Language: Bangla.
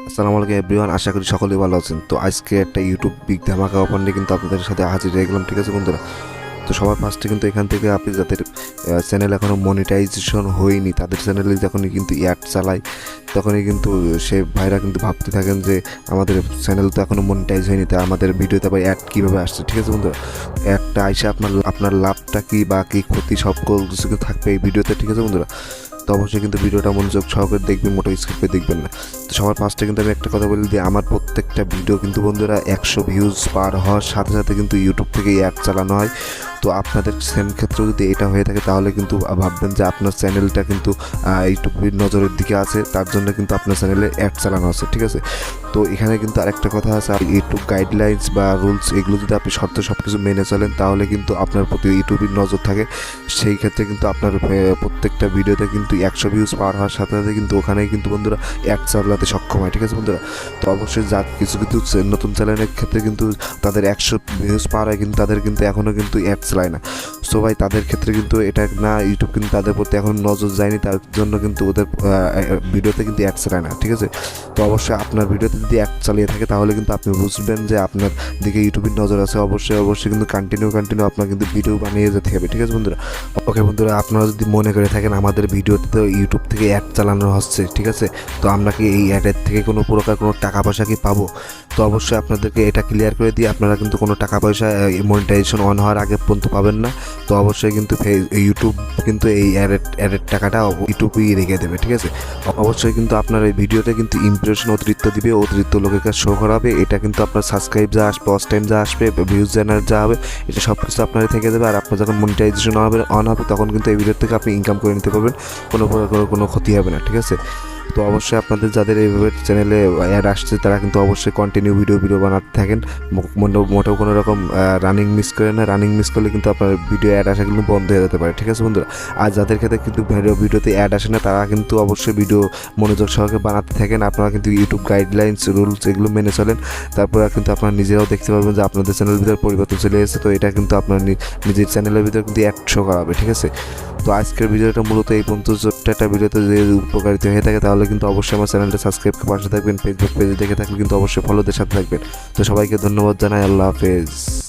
আসসালামু আলাইকুম এভরিওয়ান, আশা করি সকলেই ভালো আছেন। তো আজকে একটা ইউটিউব বিগ ধামাকা অফার নিয়ে কিন্তু আপনাদের সাথে হাজির হয়ে গেলাম, ঠিক আছে বন্ধুরা। তো সবার ফার্স্টে কিন্তু এখান থেকে আপনি যাদের চ্যানেল এখনও মনিটাইজেশন হয়নি, তাদের চ্যানেলে যখনই কিন্তু অ্যাড চালায় তখনই কিন্তু সে ভাইরা কিন্তু ভাবতে থাকেন যে আমাদের চ্যানেল তো এখনও মনিটাইজ হয়নি, তাই আমাদের ভিডিওতে আবার অ্যাড কীভাবে আসছে, ঠিক আছে বন্ধুরা। অ্যাডটা আইসে আপনার লাভটা কী বা কী ক্ষতি সব কিছু কিন্তু থাকবে এই ভিডিওতে, ঠিক আছে বন্ধুরা। তো অবশ্যই কিন্তু ভিডিওটা মনোযোগ সহকারে দেখবেন, মোটো স্কিপ করে দেখবেন না। তো সবার ফার্স্টে কিন্তু আমি একটা কথা বলি যে আমার প্রত্যেকটা ভিডিও কিন্তু বন্ধুরা 100 ভিউজ পার হওয়ার সাথে সাথে কিন্তু ইউটিউব থেকে অ্যাড চালানো হয়। তো আপনাদের সেম ক্ষেত্রে যদি এটা হয়ে থাকে তাহলে কিন্তু ভাববেন যে আপনার চ্যানেলটা কিন্তু ইউটিউবের নজরের দিকে আছে, তার জন্য কিন্তু আপনার চ্যানেলে অ্যাড চালানো আছে, ঠিক আছে। তো এখানে কিন্তু আরেকটা কথা আছে, ইউটিউব গাইডলাইন্স বা রুলস এগুলো যদি আপনি শর্ত সব কিছু মেনে চলেন তাহলে কিন্তু আপনার প্রতি ইউটিউবের নজর থাকে। সেই ক্ষেত্রে কিন্তু আপনার প্রত্যেকটা ভিডিওতে কিন্তু 100 ভিউজ পার হওয়ার সাথে সাথে কিন্তু ওখানেই কিন্তু বন্ধুরা অ্যাড চালাতে সক্ষম হয়, ঠিক আছে বন্ধুরা। তো অবশ্যই যা কিছু কিছু নতুন চ্যানেলের ক্ষেত্রে কিন্তু তাদের 100 ভিউজ পার হয় কিন্তু তাদের কিন্তু এখনও কিন্তু অ্যাড চালায় না। সো ভাই তাদের ক্ষেত্রে কিন্তু এটা না, ইউটিউব কিন্তু তাদের প্রতি এখন নজর যায়নি, তার জন্য কিন্তু ওদের ভিডিওতে কিন্তু অ্যাড চালায় না, ঠিক আছে। তো অবশ্যই আপনার ভিডিওতে যদি অ্যাড চালিয়ে থাকে তাহলে কিন্তু আপনি বুঝবেন যে আপনার দিকে ইউটিউবের নজর আছে। অবশ্যই কিন্তু কন্টিনিউ আপনার কিন্তু ভিডিও বানিয়ে যেতে হবে, ঠিক আছে বন্ধুরা। ওকে বন্ধুরা, আপনারা যদি মনে করে থাকেন আমাদের ভিডিওতে তো ইউটিউব থেকে অ্যাড চালানো হচ্ছে, ঠিক আছে, তো আমরা কি এই অ্যাডের থেকে কোনো প্রকার কোনো টাকা পয়সা কি পাবো? তো অবশ্যই আপনাদেরকে এটা ক্লিয়ার করে দিই, আপনারা কিন্তু কোনো টাকা পয়সা মনিটাইজেশন অন হওয়ার আগে পর্যন্ত পাবেন না। তো অবশ্যই কিন্তু ইউটিউব কিন্তু এই অ্যাডের টাকাটা ইউটিউবেই রেখে দেবে, ঠিক আছে। অবশ্যই কিন্তু আপনার এই ভিডিওতে কিন্তু ইমপ্রেশন অতিরিক্ত দিবে, অতিরিক্ত লোকের কাছে শো করাবে। এটা কিন্তু আপনার সাবস্ক্রাইব যা আসবে, ওয়াচ টাইম যা আসবে, ভিউজ জেনারেট যা হবে, এটা সব কিছু আপনার থেকে দেবে। আর আপনার যখন মনিটাইজেশন অন হবে তখন কিন্তু এই ভিডিও থেকে আপনি ইনকাম করে নিতে পারবেন, কোনো ক্ষতি হবে না, ঠিক আছে। তো অবশ্যই আপনাদের যাদের এইভাবে চ্যানেলে অ্যাড আসছে তারা কিন্তু অবশ্যই কন্টিনিউ ভিডিও বানাতে থাকেন, মোটেও কোনো রকম রানিং মিস করে না। রানিং মিস করলে কিন্তু আপনার ভিডিও অ্যাড আসা কিন্তু বন্ধ হয়ে যেতে পারে, ঠিক আছে বন্ধুরা। আর যাদের ক্ষেত্রে কিন্তু ভিডিওতে অ্যাড আসে না তারা কিন্তু অবশ্যই ভিডিও মনোযোগ সহকারে বানাতে থাকেন। আপনারা কিন্তু ইউটিউব গাইডলাইন্স রুলস এগুলো মেনে চলেন, তারপরে কিন্তু আপনারা নিজেরাও দেখতে পারবেন যে আপনাদের চ্যানেলের ভিতরে পরিবর্তন চলে এসেছে। তো এটা কিন্তু আপনার নিজের চ্যানেলের ভিতরে কিন্তু অ্যাড শো করাবে, ঠিক আছে। তো আজকের ভিডিওটা মূলত এই পর্যন্ত। ছোট্ট একটা ভিডিওতে যদি উপকারিত হয়ে থাকে তাহলে কিন্তু অবশ্যই আমার চ্যানেলটা সাবস্ক্রাইব করে পাশে থাকবেন। ফেসবুক পেজে দেখে থাকলে কিন্তু অবশ্যই ফলোদের সাথে থাকবেন। তো সবাইকে ধন্যবাদ জানাই, আল্লাহ হাফেজ।